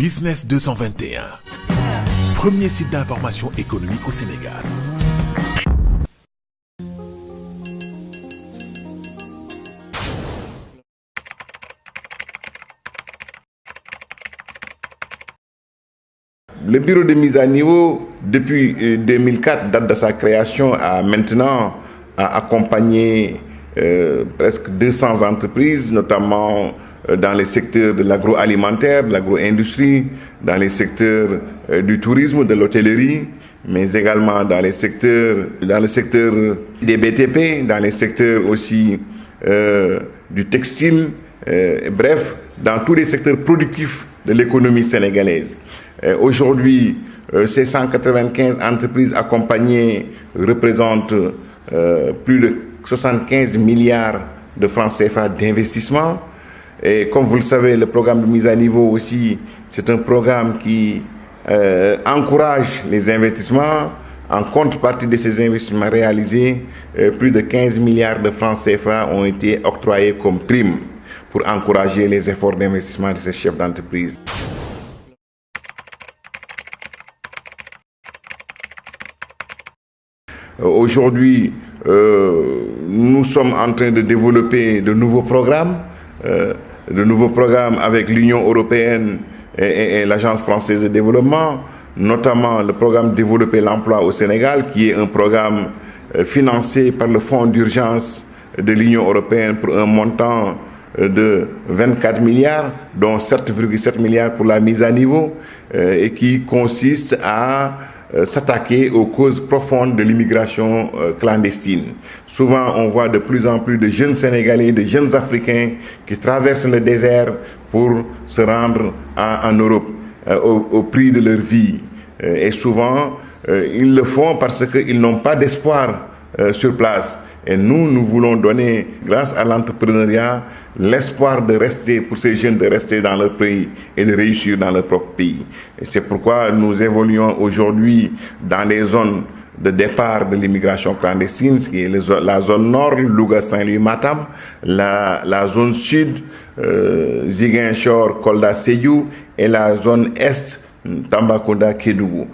Business 221, premier site d'information économique au Sénégal. Le bureau de mise à niveau, depuis 2004, date de sa création, a maintenant accompagné presque 200 entreprises, notamment dans les secteurs de l'agroalimentaire, de l'agro-industrie, dans les secteurs du tourisme, de l'hôtellerie, mais également dans le secteur des BTP, dans les secteurs aussi du textile, bref, dans tous les secteurs productifs de l'économie sénégalaise. Aujourd'hui, ces 195 entreprises accompagnées représentent plus de 75 milliards de francs CFA d'investissement. Et comme vous le savez, le programme de mise à niveau aussi, c'est un programme qui encourage les investissements. En contrepartie de ces investissements réalisés, plus de 15 milliards de francs CFA ont été octroyés comme prime pour encourager les efforts d'investissement de ces chefs d'entreprise. Aujourd'hui, nous sommes en train de développer de nouveaux programmes avec l'Union européenne et l'Agence française de développement, notamment le programme Développer l'emploi au Sénégal, qui est un programme financé par le Fonds d'urgence de l'Union européenne pour un montant de 24 milliards, dont 7,7 milliards pour la mise à niveau, et qui consiste à s'attaquer aux causes profondes de l'immigration clandestine. Souvent, on voit de plus en plus de jeunes Sénégalais, de jeunes Africains qui traversent le désert pour se rendre en Europe au prix de leur vie. Et souvent, ils le font parce qu'ils n'ont pas d'espoir sur place. Et nous voulons donner, grâce à l'entrepreneuriat, l'espoir de rester, pour ces jeunes, de rester dans leur pays et de réussir dans leur propre pays. Et c'est pourquoi nous évoluons aujourd'hui dans les zones de départ de l'immigration clandestine, ce qui est la zone nord, Louga, Saint-Louis, Matam, la zone sud, Ziguinchor, Kolda, Sédhiou, et la zone est, Tambacounda, Kédougou.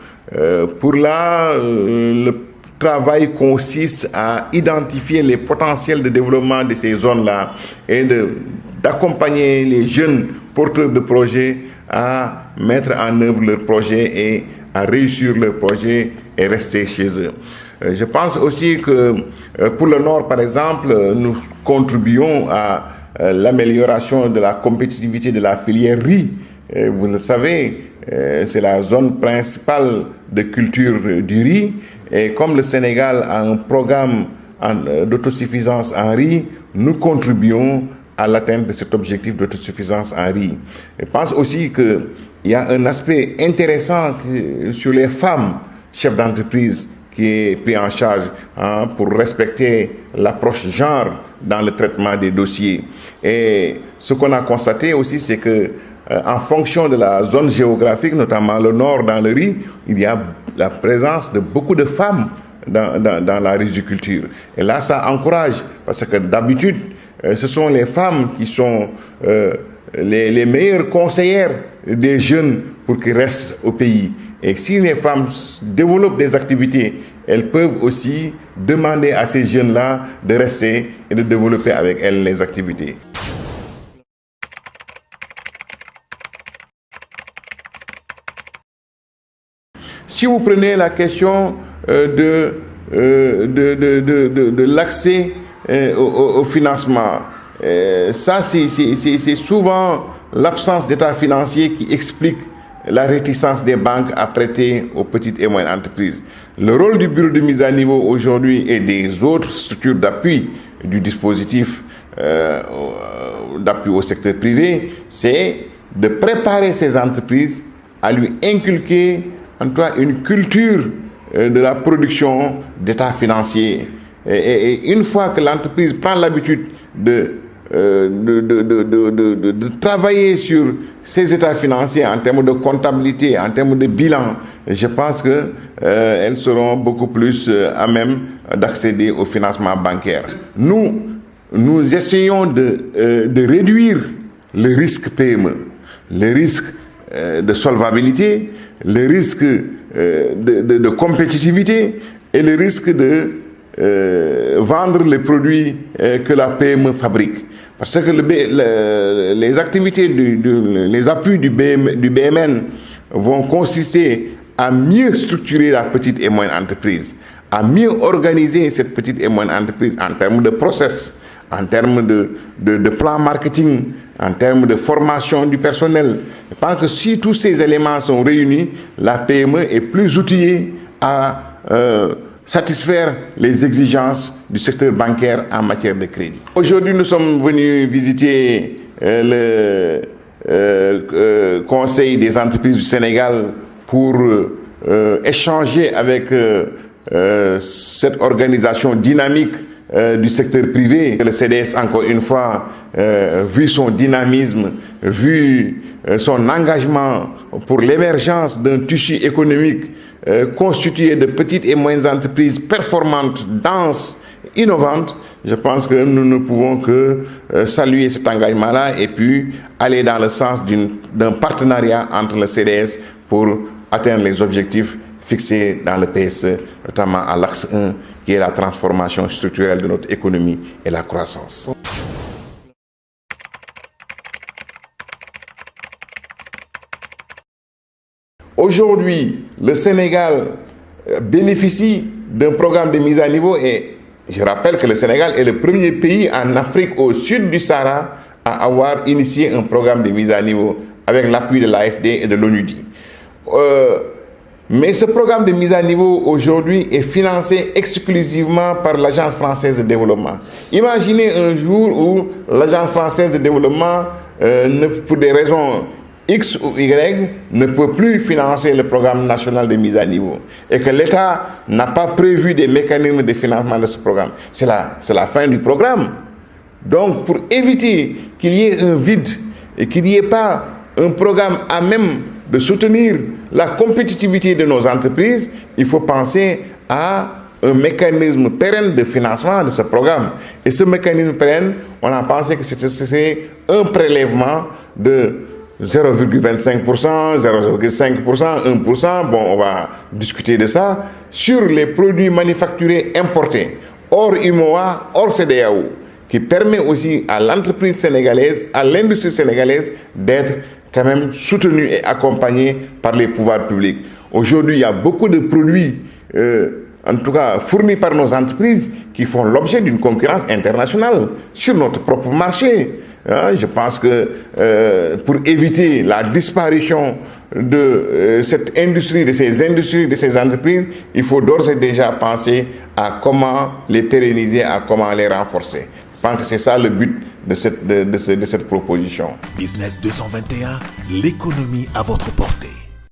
Pour là, le travail consiste à identifier les potentiels de développement de ces zones-là et d'accompagner les jeunes porteurs de projets à mettre en œuvre leurs projets et à réussir leurs projets et rester chez eux. Je pense aussi que pour le Nord, par exemple, nous contribuons à l'amélioration de la compétitivité de la filière riz. Vous le savez, c'est la zone principale de culture du riz. Et comme le Sénégal a un programme d'autosuffisance en riz, nous contribuons à l'atteinte de cet objectif d'autosuffisance en riz. Je pense aussi qu'il y a un aspect intéressant sur les femmes chefs d'entreprise qui est pris en charge pour respecter l'approche genre dans le traitement des dossiers. Et ce qu'on a constaté aussi, c'est que en fonction de la zone géographique, notamment le nord dans le riz, il y a la présence de beaucoup de femmes dans la riziculture. Et là, ça encourage, parce que d'habitude, ce sont les femmes qui sont les meilleures conseillères des jeunes pour qu'ils restent au pays. Et si les femmes développent des activités, elles peuvent aussi demander à ces jeunes-là de rester et de développer avec elles les activités. Si vous prenez la question de l'accès au financement, ça c'est souvent l'absence d'état financier qui explique la réticence des banques à prêter aux petites et moyennes entreprises. Le rôle du bureau de mise à niveau aujourd'hui et des autres structures d'appui du dispositif d'appui au secteur privé, c'est de préparer ces entreprises à lui inculquer en tout cas une culture de la production d'état financier. Et une fois que l'entreprise prend l'habitude de travailler sur ces états financiers en termes de comptabilité, en termes de bilan, je pense qu'elles seront beaucoup plus à même d'accéder au financement bancaire. Nous essayons de réduire le risque PME, le risque de solvabilité, le risque de compétitivité et le risque de vendre les produits que la PME fabrique. Parce que les activités, les appuis du BMN vont consister à mieux structurer la petite et moyenne entreprise, à mieux organiser cette petite et moyenne entreprise en termes de process, en termes de plan marketing, en termes de formation du personnel. Je pense que si tous ces éléments sont réunis, la PME est plus outillée à satisfaire les exigences du secteur bancaire en matière de crédit. Aujourd'hui, nous sommes venus visiter le Conseil des entreprises du Sénégal pour échanger avec cette organisation dynamique du secteur privé. Le CDS, encore une fois, vu son dynamisme, vu son engagement pour l'émergence d'un tissu économique constitué de petites et moyennes entreprises performantes, denses, innovantes, je pense que nous ne pouvons que saluer cet engagement-là et puis aller dans le sens d'un partenariat entre le CDS pour atteindre les objectifs fixés dans le PSE, notamment à l'axe 1, qui est la transformation structurelle de notre économie et la croissance. Aujourd'hui, le Sénégal bénéficie d'un programme de mise à niveau et je rappelle que le Sénégal est le premier pays en Afrique au sud du Sahara à avoir initié un programme de mise à niveau avec l'appui de l'AFD et de l'ONUDI. Mais ce programme de mise à niveau aujourd'hui est financé exclusivement par l'Agence française de développement. Imaginez un jour où l'Agence française de développement, pour des raisons X ou Y, ne peut plus financer le programme national de mise à niveau et que l'État n'a pas prévu des mécanismes de financement de ce programme. C'est la fin du programme. Donc, pour éviter qu'il y ait un vide et qu'il n'y ait pas un programme à même de soutenir la compétitivité de nos entreprises, il faut penser à un mécanisme pérenne de financement de ce programme. Et ce mécanisme pérenne, on a pensé que c'était un prélèvement de 0,25%, 0,5%, 1%, bon, on va discuter de ça, sur les produits manufacturés importés, hors UMOA, hors CEDEAO, qui permet aussi à l'entreprise sénégalaise, à l'industrie sénégalaise d'être quand même soutenue et accompagnée par les pouvoirs publics. Aujourd'hui, il y a beaucoup de produits, en tout cas fournis par nos entreprises, qui font l'objet d'une concurrence internationale sur notre propre marché. Je pense que pour éviter la disparition de cette industrie, de ces entreprises, il faut d'ores et déjà penser à comment les pérenniser, à comment les renforcer. Je pense que c'est ça le but de cette proposition. Business 221, l'économie à votre portée.